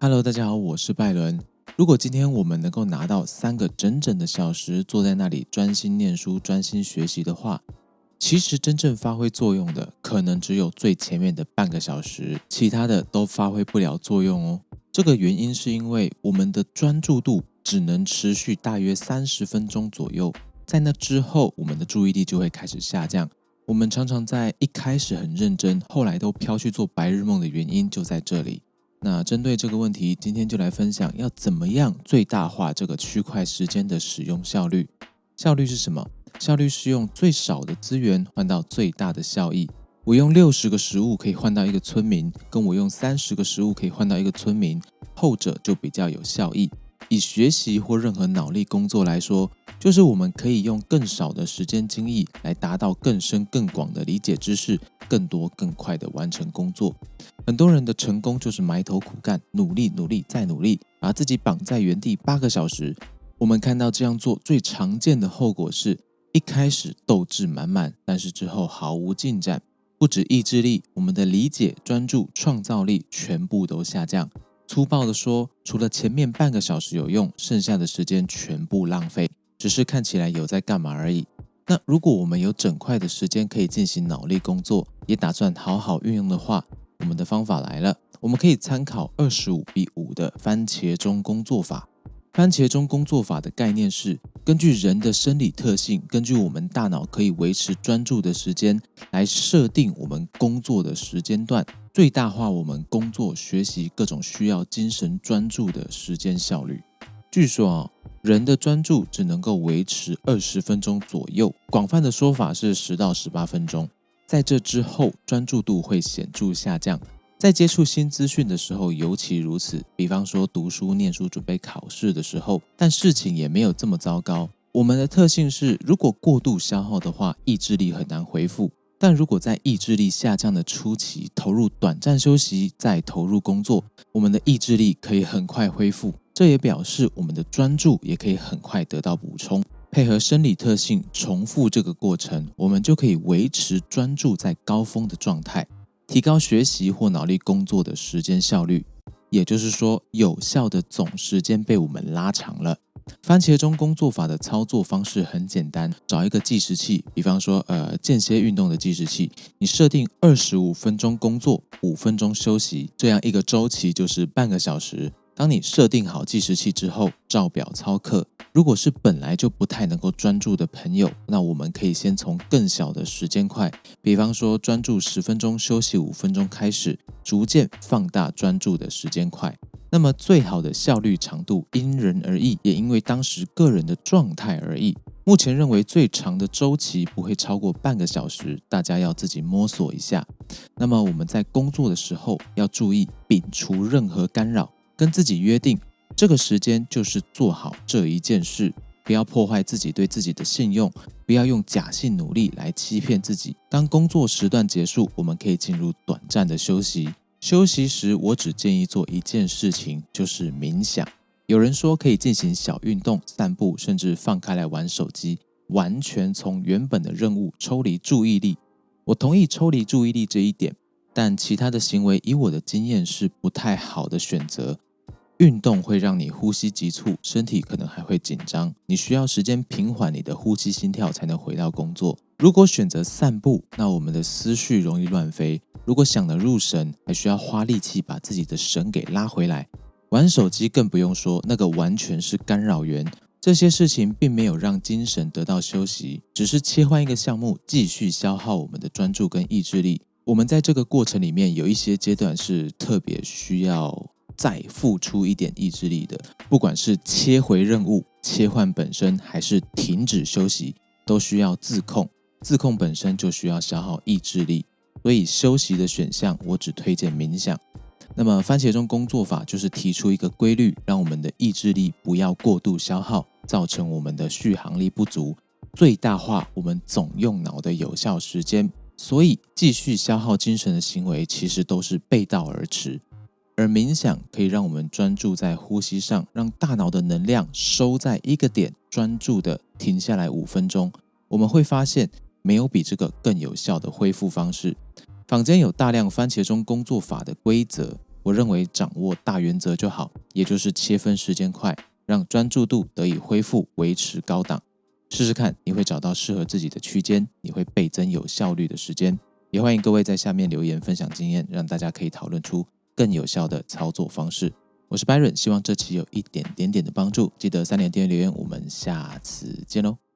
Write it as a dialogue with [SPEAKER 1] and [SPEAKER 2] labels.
[SPEAKER 1] Hello，大家好，我是拜伦。如果今天我们能够拿到3个整整的小时，坐在那里专心念书、专心学习的话，其实真正发挥作用的，可能只有最前面的半个小时，其他的都发挥不了作用哦。这个原因是因为我们的专注度只能持续大约30分钟左右，在那之后，我们的注意力就会开始下降。我们常常在一开始很认真，后来都飘去做白日梦的原因就在这里。那针对这个问题，今天就来分享要怎么样最大化这个区块时间的使用效率。效率是什么？效率是用最少的资源换到最大的效益。我用60个食物可以换到一个村民，跟我用30个食物可以换到一个村民，后者就比较有效益。以学习或任何脑力工作来说，就是我们可以用更少的时间精力来达到更深更广的理解知识，更多更快的完成工作。很多人的成功就是埋头苦干，努力努力再努力，把自己绑在原地8个小时。我们看到这样做最常见的后果是，一开始斗志满满，但是之后毫无进展。不止意志力，我们的理解、专注、创造力全部都下降。粗暴地说，除了前面半个小时有用，剩下的时间全部浪费，只是看起来有在干嘛而已。那如果我们有整块的时间可以进行脑力工作，也打算好好运用的话，我们的方法来了，我们可以参考25:5的番茄钟工作法。番茄钟工作法的概念是，根据人的生理特性，根据我们大脑可以维持专注的时间，来设定我们工作的时间段，最大化我们工作、学习各种需要精神专注的时间效率。据说人的专注只能够维持20分钟左右，广泛的说法是10到18分钟。在这之后，专注度会显著下降。在接触新资讯的时候尤其如此，比方说读书、念书、准备考试的时候，但事情也没有这么糟糕。我们的特性是，如果过度消耗的话，意志力很难恢复。但如果在意志力下降的初期投入短暂休息，再投入工作，我们的意志力可以很快恢复。这也表示我们的专注也可以很快得到补充。配合生理特性重复这个过程，我们就可以维持专注在高峰的状态，提高学习或脑力工作的时间效率。也就是说，有效的总时间被我们拉长了。番茄钟工作法的操作方式很简单，找一个计时器，比方说间歇运动的计时器，你设定25分钟工作，5分钟休息，这样一个周期就是半个小时。当你设定好计时器之后，照表操课。如果是本来就不太能够专注的朋友，那我们可以先从更小的时间块，比方说专注10分钟，休息5分钟开始，逐渐放大专注的时间块。那么最好的效率长度因人而异，也因为当时个人的状态而异。目前认为最长的周期不会超过半个小时，大家要自己摸索一下。那么我们在工作的时候要注意摒除任何干扰，跟自己约定这个时间就是做好这一件事，不要破坏自己对自己的信用，不要用假性努力来欺骗自己。当工作时段结束，我们可以进入短暂的休息。休息时，我只建议做一件事情，就是冥想。有人说可以进行小运动、散步，甚至放开来玩手机，完全从原本的任务抽离注意力。我同意抽离注意力这一点，但其他的行为以我的经验是不太好的选择。运动会让你呼吸急促，身体可能还会紧张，你需要时间平缓你的呼吸心跳才能回到工作。如果选择散步，那我们的思绪容易乱飞，如果想得入神，还需要花力气把自己的神给拉回来。玩手机更不用说，那个完全是干扰源。这些事情并没有让精神得到休息，只是切换一个项目，继续消耗我们的专注跟意志力。我们在这个过程里面有一些阶段是特别需要再付出一点意志力的，不管是切回任务、切换本身，还是停止休息，都需要自控。自控本身就需要消耗意志力，所以休息的选项我只推荐冥想。那么番茄钟工作法就是提出一个规律，让我们的意志力不要过度消耗，造成我们的续航力不足，最大化我们总用脑的有效时间。所以继续消耗精神的行为其实都是背道而驰。而冥想可以让我们专注在呼吸上，让大脑的能量收在一个点，专注的停下来5分钟。我们会发现没有比这个更有效的恢复方式。坊间有大量番茄钟工作法的规则，我认为掌握大原则就好，也就是切分时间块，让专注度得以恢复，维持高档。试试看，你会找到适合自己的区间，你会倍增有效率的时间。也欢迎各位在下面留言分享经验，让大家可以讨论出更有效的操作方式。我是 Byron， 希望这期有一点点的帮助。记得3连订阅留言，我们下次见喽。